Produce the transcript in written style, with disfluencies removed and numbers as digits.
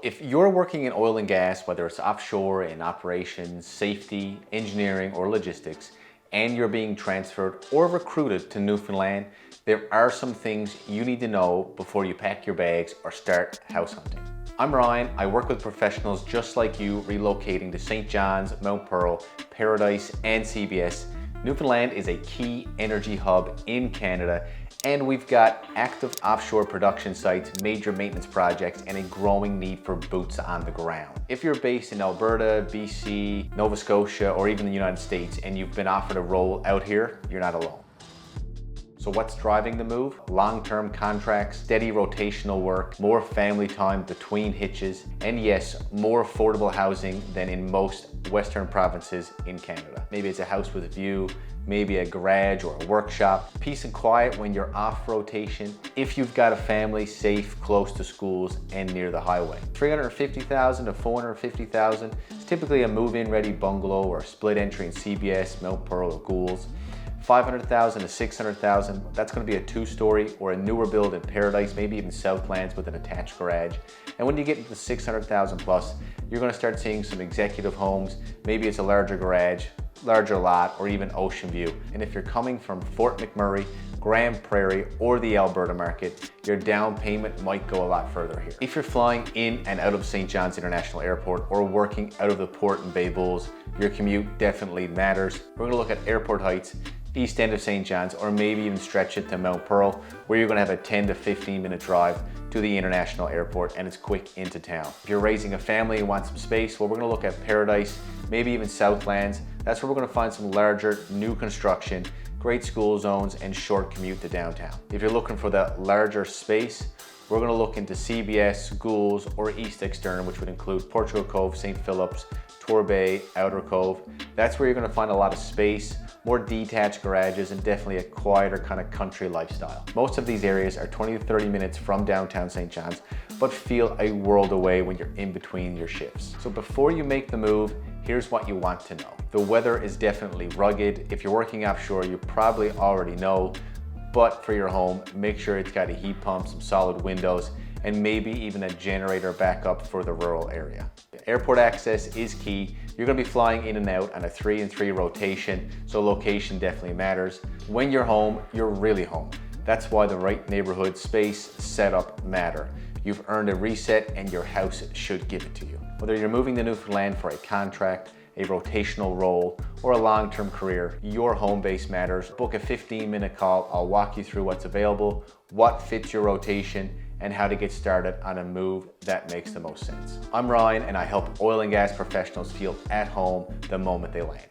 if you're working in oil and gas, whether it's offshore, in operations, safety, engineering, or logistics, and you're being transferred or recruited to Newfoundland, there are some things you need to know before you pack your bags or start house hunting. I'm Ryan. I work with professionals just like you relocating to St. John's, Mount Pearl, Paradise, and CBS. Newfoundland is a key energy hub in Canada, and we've got active offshore production sites, major maintenance projects, and a growing need for boots on the ground. If you're based in Alberta, BC, Nova Scotia, or even the United States, and you've been offered a role out here, you're not alone. So what's driving the move? Long-term contracts, steady rotational work, more family time between hitches, and yes, more affordable housing than in most Western provinces in Canada. Maybe it's a house with a view, maybe a garage or a workshop. Peace and quiet when you're off rotation, if you've got a family safe, close to schools, and near the highway. $350,000 to $450,000 is typically a move-in ready bungalow or a split entry in CBS, Mount Pearl, or Gould's. $500,000 to $600,000, that's going to be a two-story or a newer build in Paradise, maybe even Southlands with an attached garage. And when you get into the $600,000 plus, you're going to start seeing some executive homes. Maybe it's a larger garage, larger lot, or even ocean view. And if you're coming from Fort McMurray, Grand Prairie, or the Alberta market, your down payment might go a lot further here. If you're flying in and out of St. John's International Airport or working out of the port in Bay Bulls, your commute definitely matters. We're going to look at airport heights, east end of St. John's, or maybe even stretch it to Mount Pearl, where you're going to have a 10 to 15 minute drive to the international airport, and it's quick into town. If you're raising a family and want some space, well, we're going to look at Paradise, maybe even Southlands. That's where we're going to find some larger new construction, great school zones, and short commute to downtown. If you're looking for that larger space, we're going to look into CBS, Gould's, or East Extern, which would include Portugal Cove, St. Philip's, Torbay, Outer Cove. That's where you're going to find a lot of space, more detached garages, and definitely a quieter kind of country lifestyle. Most of these areas are 20 to 30 minutes from downtown St. John's, but feel a world away when you're in between your shifts. So before you make the move, here's what you want to know. The weather is definitely rugged. If you're working offshore, you probably already know, but for your home, make sure it's got a heat pump, some solid windows, and maybe even a generator backup for the rural area. Airport access is key. You're going to be flying in and out on a 3-and-3 rotation, so location definitely matters. When you're home, you're really home. That's why the right neighborhood, space, setup matter. You've earned a reset, and your house should give it to you. Whether you're moving to Newfoundland for a contract, a rotational role, or a long-term career, your home base matters. Book a 15-minute call. I'll walk you through what's available, what fits your rotation, and how to get started on a move that makes the most sense. I'm Ryan, and I help oil and gas professionals feel at home the moment they land.